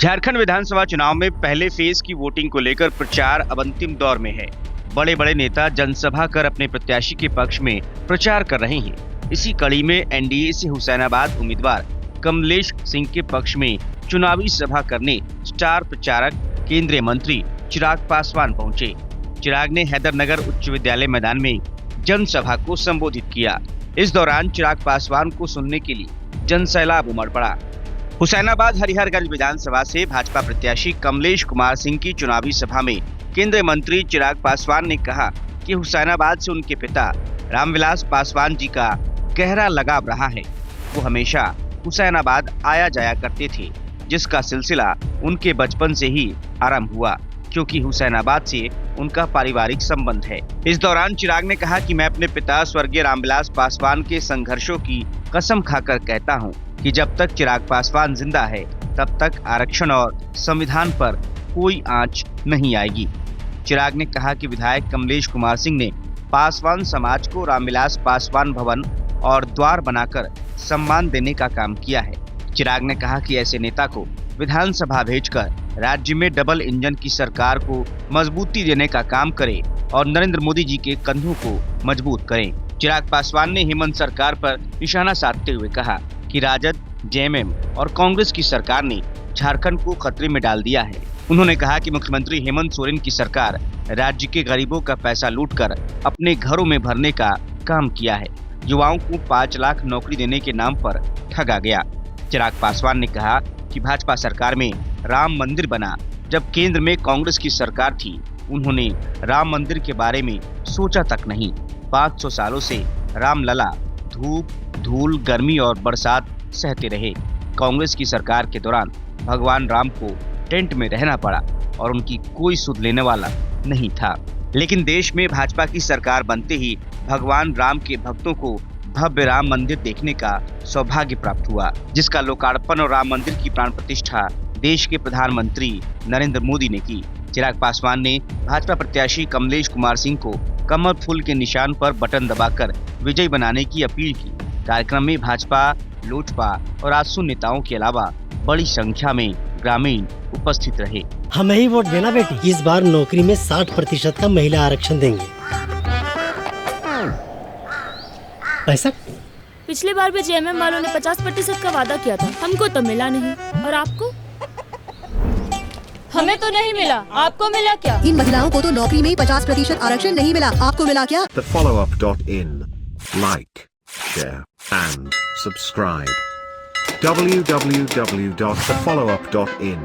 झारखंड विधानसभा चुनाव में पहले फेज की वोटिंग को लेकर प्रचार अब अंतिम दौर में है। बड़े बड़े नेता जनसभा कर अपने प्रत्याशी के पक्ष में प्रचार कर रहे हैं। इसी कड़ी में एनडीए से हुसैनाबाद उम्मीदवार कमलेश सिंह के पक्ष में चुनावी सभा करने स्टार प्रचारक केंद्रीय मंत्री चिराग पासवान पहुंचे। चिराग ने हैदरनगर उच्च विद्यालय मैदान में जनसभा को संबोधित किया। इस दौरान चिराग पासवान को सुनने के लिए जनसैलाब उमड़ पड़ा। हुसैनाबाद हरिहरगंज विधानसभा से भाजपा प्रत्याशी कमलेश कुमार सिंह की चुनावी सभा में केंद्रीय मंत्री चिराग पासवान ने कहा कि हुसैनाबाद से उनके पिता रामविलास पासवान जी का गहरा लगाव रहा है। वो हमेशा हुसैनाबाद आया जाया करते थे, जिसका सिलसिला उनके बचपन से ही आरंभ हुआ, क्योंकि हुसैनाबाद से उनका पारिवारिक संबंध है। इस दौरान चिराग ने कहा कि मैं अपने पिता स्वर्गीय रामविलास पासवान के संघर्षों की कसम खाकर कहता हूं कि जब तक चिराग पासवान जिंदा है तब तक आरक्षण और संविधान पर कोई आंच नहीं आएगी। चिराग ने कहा कि विधायक कमलेश कुमार सिंह ने पासवान समाज को रामविलास पासवान भवन और द्वार बनाकर सम्मान देने का काम किया है। चिराग ने कहा कि ऐसे नेता को विधानसभा भेजकर राज्य में डबल इंजन की सरकार को मजबूती देने का काम करे और नरेंद्र मोदी जी के कंधों को मजबूत करें। चिराग पासवान ने हेमंत सरकार पर निशाना साधते हुए कहा कि राजद, जेएमएम और कांग्रेस की सरकार ने झारखंड को खतरे में डाल दिया है। उन्होंने कहा कि मुख्यमंत्री हेमंत सोरेन की सरकार राज्य के गरीबों का पैसा लूटकर अपने घरों में भरने का काम किया है। युवाओं को 5 लाख नौकरी देने के नाम पर ठगा गया। चिराग पासवान ने कहा कि भाजपा सरकार में राम मंदिर बना, जब केंद्र में कांग्रेस की सरकार थी उन्होंने राम मंदिर के बारे में सोचा तक नहीं। 500 सालों से रामलला धूप, धूल, गर्मी और बरसात सहते रहे। कांग्रेस की सरकार के दौरान भगवान राम को टेंट में रहना पड़ा और उनकी कोई सुध लेने वाला नहीं था। लेकिन देश में भाजपा की सरकार बनते ही भगवान राम के भक्तों को भव्य राम मंदिर देखने का सौभाग्य प्राप्त हुआ, जिसका लोकार्पण और राम मंदिर की प्राण प्रतिष्ठा देश के प्रधानमंत्री नरेंद्र मोदी ने की। चिराग पासवान ने भाजपा प्रत्याशी कमलेश कुमार सिंह को कमल फूल के निशान पर बटन दबाकर विजयी बनाने की अपील की। कार्यक्रम में भाजपा, लोजपा और आजसू नेताओं के अलावा बड़ी संख्या में ग्रामीण उपस्थित रहे। हमें ही वोट देना बेटी। इस बार नौकरी में 60% का महिला आरक्षण देंगे। पैसा पिछले बार भी जेएमएम वालों ने 50% का वादा किया था, हमको तो मिला नहीं। और आपको? हमें तो नहीं मिला, आपको मिला क्या? इन महिलाओं को तो नौकरी में 50% आरक्षण नहीं मिला, आपको मिला क्या? TheFollowUp.in. Like, share and subscribe. www.thefollowup.in